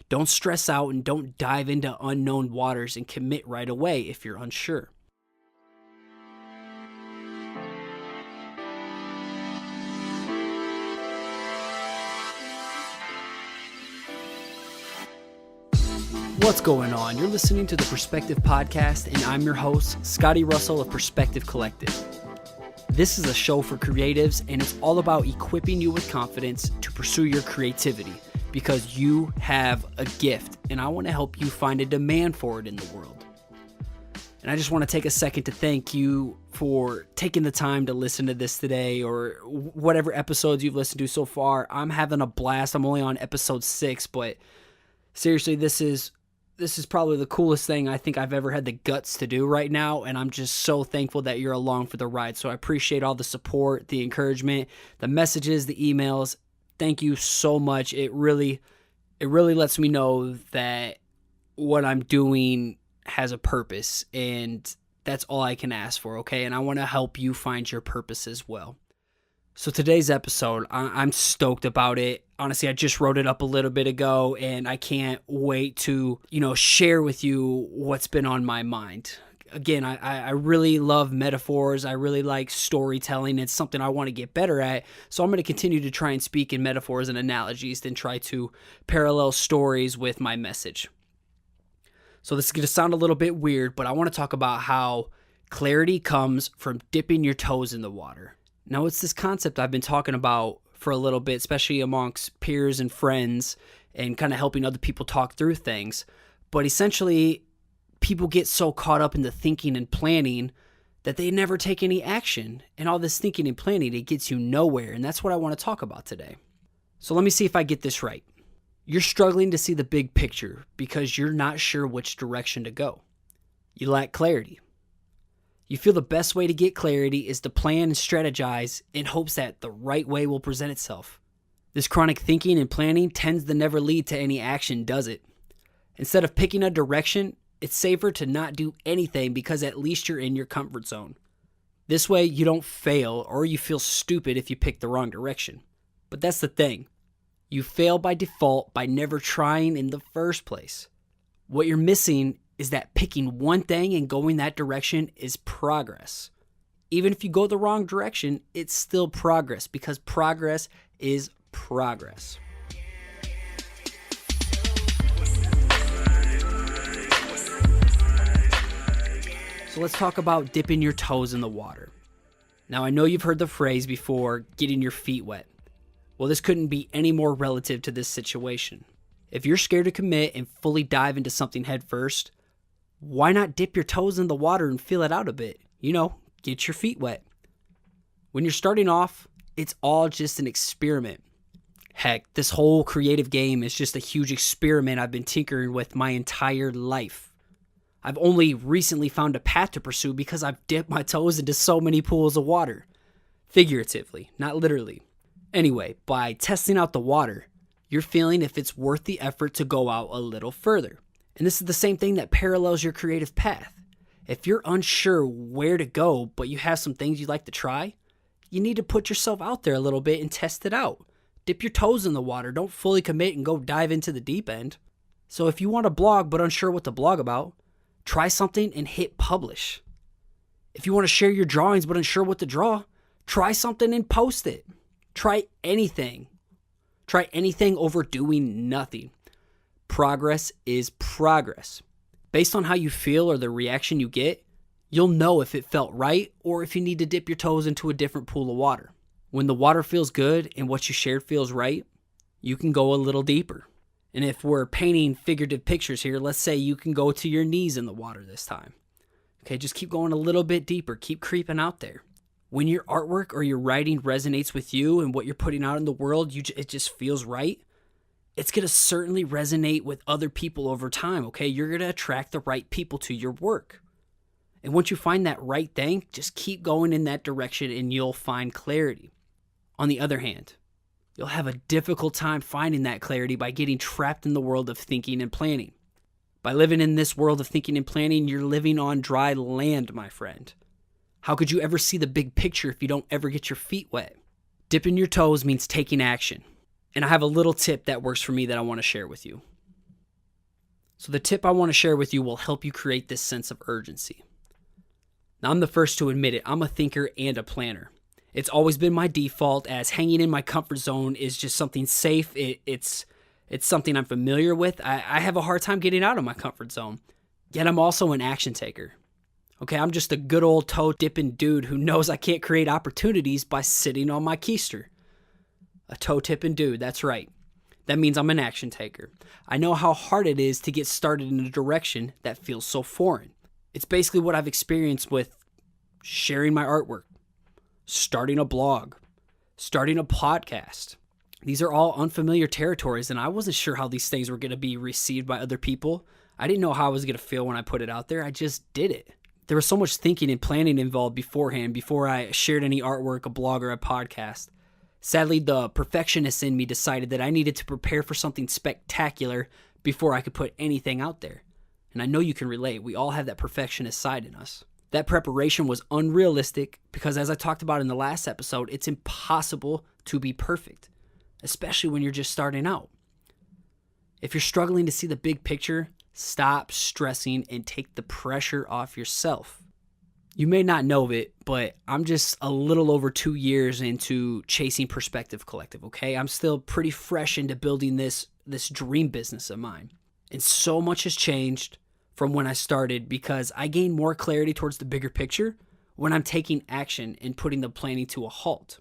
Don't stress out and don't dive into unknown waters and commit right away if you're unsure. What's going on? You're listening to the Perspective Podcast, and I'm your host, Scotty.D.Russell of Perspective Collective. This is a show for creatives, and it's all about equipping you with confidence to pursue your creativity because you have a gift, and I want to help you find a demand for it in the world. And I just want to take a second to thank you for taking the time to listen to this today or whatever episodes you've listened to so far. I'm having a blast. I'm only on episode 6, but seriously, this is probably the coolest thing I think I've ever had the guts to do right now, and I'm just so thankful that you're along for the ride. So I appreciate all the support, the encouragement, the messages, the emails. Thank you so much. It really lets me know that what I'm doing has a purpose, and that's all I can ask for, okay? And I want to help you find your purpose as well. So today's episode, I'm stoked about it. Honestly, I just wrote it up a little bit ago, and I can't wait to, share with you what's been on my mind. Again, I really love metaphors. I really like storytelling. It's something I want to get better at. So I'm going to continue to try and speak in metaphors and analogies, then try to parallel stories with my message. So this is going to sound a little bit weird, but I want to talk about how clarity comes from dipping your toes in the water. Now, it's this concept I've been talking about for a little bit, especially amongst peers and friends and kind of helping other people talk through things. But essentially, people get so caught up in the thinking and planning that they never take any action. And all this thinking and planning, it gets you nowhere. And that's what I want to talk about today. So let me see if I get this right. You're struggling to see the big picture because you're not sure which direction to go. You lack clarity. You feel the best way to get clarity is to plan and strategize in hopes that the right way will present itself. This chronic thinking and planning tends to never lead to any action, does it? Instead of picking a direction, it's safer to not do anything because at least you're in your comfort zone. This way, you don't fail or you feel stupid if you pick the wrong direction. But that's the thing. You fail by default by never trying in the first place. What you're missing is that picking one thing and going that direction is progress. Even if you go the wrong direction, it's still progress because progress is progress. So let's talk about dipping your toes in the water. Now, I know you've heard the phrase before, getting your feet wet. Well, this couldn't be any more relative to this situation. If you're scared to commit and fully dive into something head first, why not dip your toes in the water and feel it out a bit? Get your feet wet. When you're starting off, it's all just an experiment. Heck, this whole creative game is just a huge experiment I've been tinkering with my entire life. I've only recently found a path to pursue because I've dipped my toes into so many pools of water. Figuratively, not literally. Anyway, by testing out the water, you're feeling if it's worth the effort to go out a little further. And this is the same thing that parallels your creative path. If you're unsure where to go, but you have some things you'd like to try, you need to put yourself out there a little bit and test it out. Dip your toes in the water. Don't fully commit and go dive into the deep end. So if you want to blog but unsure what to blog about, try something and hit publish. If you want to share your drawings but unsure what to draw, try something and post it. Try anything. Try anything over doing nothing. Progress is progress. Based on how you feel or the reaction you get, you'll know if it felt right or if you need to dip your toes into a different pool of water. When the water feels good and what you shared feels right, you can go a little deeper. And if we're painting figurative pictures here, let's say you can go to your knees in the water this time. Okay, just keep going a little bit deeper. Keep creeping out there. When your artwork or your writing resonates with you and what you're putting out in the world, it just feels right. It's going to certainly resonate with other people over time, okay? You're going to attract the right people to your work. And once you find that right thing, just keep going in that direction and you'll find clarity. On the other hand, you'll have a difficult time finding that clarity by getting trapped in the world of thinking and planning. By living in this world of thinking and planning, you're living on dry land, my friend. How could you ever see the big picture if you don't ever get your feet wet? Dipping your toes means taking action. And I have a little tip that works for me that I want to share with you. So the tip I want to share with you will help you create this sense of urgency. Now, I'm the first to admit it. I'm a thinker and a planner. It's always been my default, as hanging in my comfort zone is just something safe. It's something I'm familiar with. I have a hard time getting out of my comfort zone. Yet I'm also an action taker. Okay, I'm just a good old toe-dipping dude who knows I can't create opportunities by sitting on my keister. A toe-tipping dude, that's right. That means I'm an action taker. I know how hard it is to get started in a direction that feels so foreign. It's basically what I've experienced with sharing my artwork, starting a blog, starting a podcast. These are all unfamiliar territories, and I wasn't sure how these things were going to be received by other people. I didn't know how I was going to feel when I put it out there. I just did it. There was so much thinking and planning involved beforehand, before I shared any artwork, a blog, or a podcast. Sadly, the perfectionist in me decided that I needed to prepare for something spectacular before I could put anything out there. And I know you can relate. We all have that perfectionist side in us. That preparation was unrealistic because, as I talked about in the last episode, it's impossible to be perfect, especially when you're just starting out. If you're struggling to see the big picture, stop stressing and take the pressure off yourself. You may not know it, but I'm just a little over 2 years into chasing Perspective Collective, okay? I'm still pretty fresh into building this dream business of mine. And so much has changed from when I started because I gain more clarity towards the bigger picture when I'm taking action and putting the planning to a halt.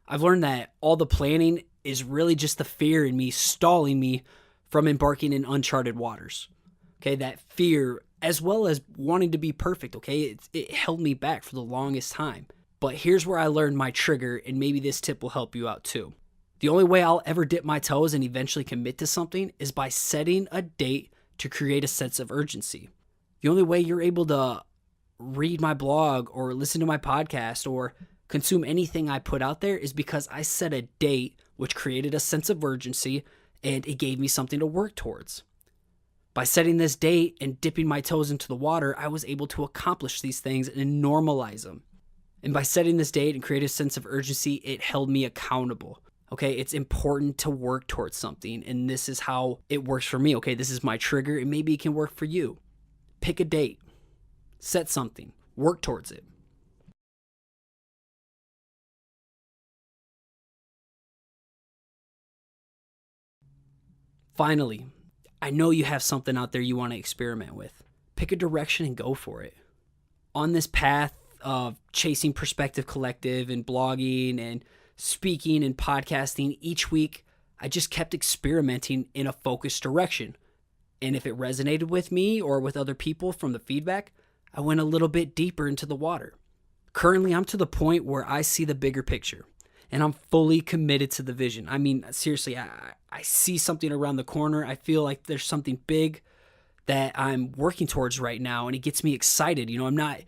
I've learned that all the planning is really just the fear in me stalling me from embarking in uncharted waters. Okay, that fear, as well as wanting to be perfect, okay, it held me back for the longest time. But here's where I learned my trigger, and maybe this tip will help you out too. The only way I'll ever dip my toes and eventually commit to something is by setting a date to create a sense of urgency. The only way you're able to read my blog or listen to my podcast or consume anything I put out there is because I set a date which created a sense of urgency, and it gave me something to work towards. By setting this date and dipping my toes into the water, I was able to accomplish these things and normalize them. And by setting this date and create a sense of urgency, it held me accountable. Okay, it's important to work towards something, and this is how it works for me. Okay, this is my trigger, and maybe it can work for you. Pick a date, set something, work towards it. Finally, I know you have something out there you want to experiment with. Pick a direction and go for it. On this path of chasing Perspective Collective and blogging and speaking and podcasting, each week I just kept experimenting in a focused direction. And if it resonated with me or with other people from the feedback, I went a little bit deeper into the water. Currently, I'm to the point where I see the bigger picture and I'm fully committed to the vision. I mean, seriously, I see something around the corner. I feel like there's something big that I'm working towards right now, and it gets me excited. You know, I'm not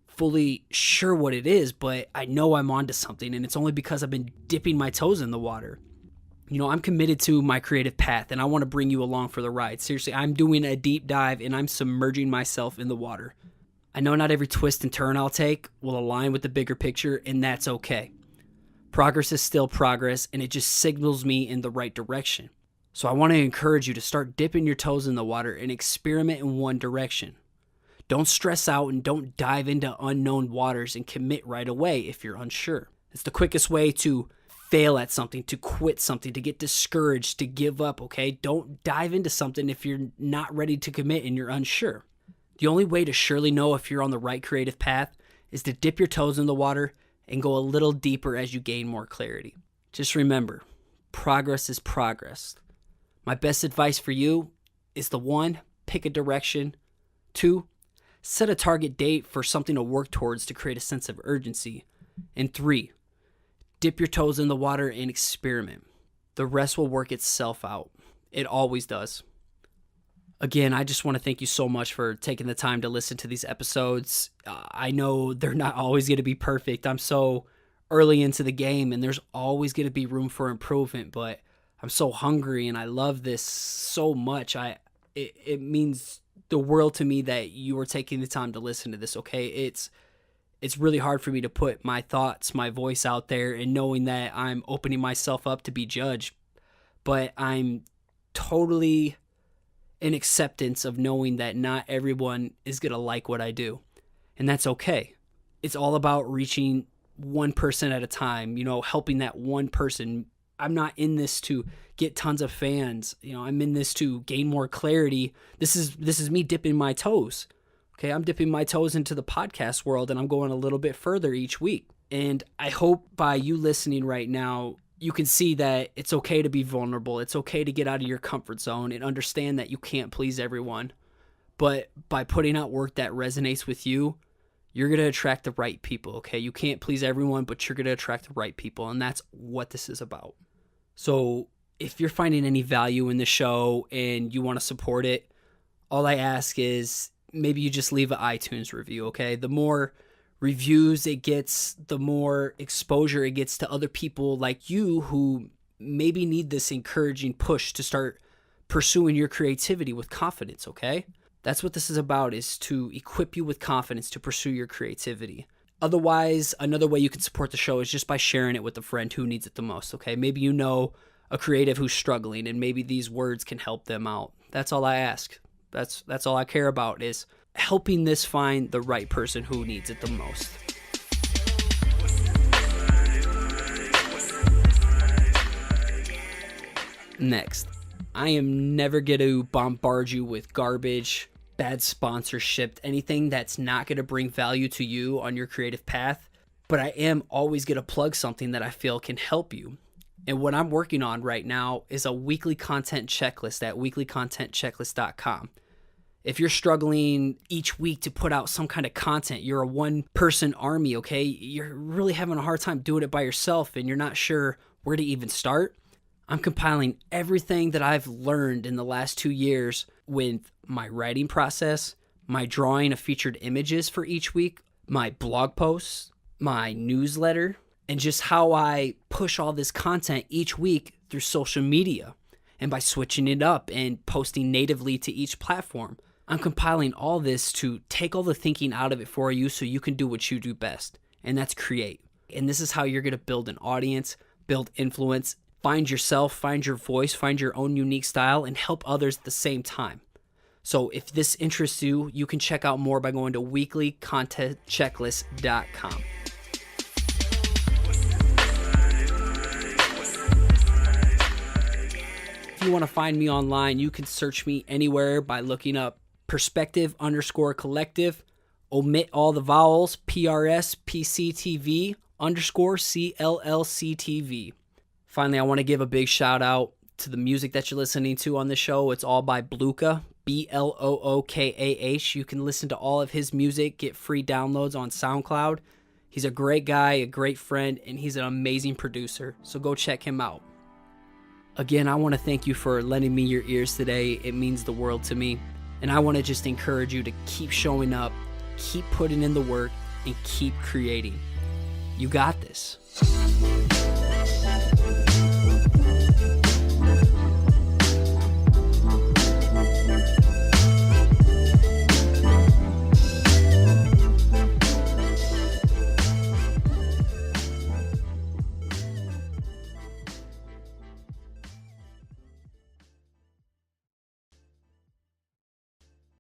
fully sure what it is, but I know I'm onto something, and it's only because I've been dipping my toes in the water. You know, I'm committed to my creative path, and I want to bring you along for the ride. Seriously, I'm doing a deep dive, and I'm submerging myself in the water. I know not every twist and turn I'll take will align with the bigger picture, and that's okay. Progress is still progress, and it just signals me in the right direction. So I want to encourage you to start dipping your toes in the water and experiment in one direction. Don't stress out and don't dive into unknown waters and commit right away if you're unsure. It's the quickest way to fail at something, to quit something, to get discouraged, to give up, okay? Don't dive into something if you're not ready to commit and you're unsure. The only way to surely know if you're on the right creative path is to dip your toes in the water and go a little deeper as you gain more clarity. Just remember, progress is progress. My best advice for you is the 1, pick a direction. 2, set a target date for something to work towards to create a sense of urgency. And 3, dip your toes in the water and experiment. The rest will work itself out. It always does. Again, I just want to thank you so much for taking the time to listen to these episodes. I know they're not always going to be perfect. I'm so early into the game, and there's always going to be room for improvement, but I'm so hungry, and I love this so much. It means the world to me that you are taking the time to listen to this, okay? It's really hard for me to put my thoughts, my voice out there, and knowing that I'm opening myself up to be judged, but I'm totally an acceptance of knowing that not everyone is going to like what I do. And that's okay. It's all about reaching one person at a time, helping that one person. I'm not in this to get tons of fans. I'm in this to gain more clarity. This is me dipping my toes. Okay, I'm dipping my toes into the podcast world, and I'm going a little bit further each week. And I hope by you listening right now, you can see that it's okay to be vulnerable. It's okay to get out of your comfort zone and understand that you can't please everyone. But by putting out work that resonates with you, you're going to attract the right people, okay? You can't please everyone, but you're going to attract the right people, and that's what this is about. So if you're finding any value in the show and you want to support it, all I ask is maybe you just leave an iTunes review, okay? The more reviews it gets, the more exposure it gets to other people like you who maybe need this encouraging push to start pursuing your creativity with confidence, okay? That's what this is about, is to equip you with confidence to pursue your creativity. Otherwise, another way you can support the show is just by sharing it with a friend who needs it the most, okay? Maybe you know a creative who's struggling, and maybe these words can help them out. That's all I ask. That's all I care about, is helping this find the right person who needs it the most. Next, I am never going to bombard you with garbage, bad sponsorship, anything that's not going to bring value to you on your creative path, but I am always going to plug something that I feel can help you. And what I'm working on right now is a weekly content checklist at weeklycontentchecklist.com. If you're struggling each week to put out some kind of content, you're a one-person army, okay? You're really having a hard time doing it by yourself and you're not sure where to even start. I'm compiling everything that I've learned in the last 2 years with my writing process, my drawing of featured images for each week, my blog posts, my newsletter, and just how I push all this content each week through social media and by switching it up and posting natively to each platform. I'm compiling all this to take all the thinking out of it for you so you can do what you do best, and that's create. And this is how you're going to build an audience, build influence, find yourself, find your voice, find your own unique style, and help others at the same time. So if this interests you, you can check out more by going to weeklycontentchecklist.com. If you want to find me online, you can search me anywhere by looking up perspective_collective, omit all the vowels, PRSPCTV_CLLCTV. Finally, I want to give a big shout out to the music that you're listening to on the show. It's all by Blookah, Blookah. You can listen to all of his music, get free downloads on SoundCloud. He's a great guy, a great friend, and he's an amazing producer. So go check him out. Again, I want to thank you for lending me your ears today. It means the world to me. And I want to just encourage you to keep showing up, keep putting in the work, and keep creating. You got this.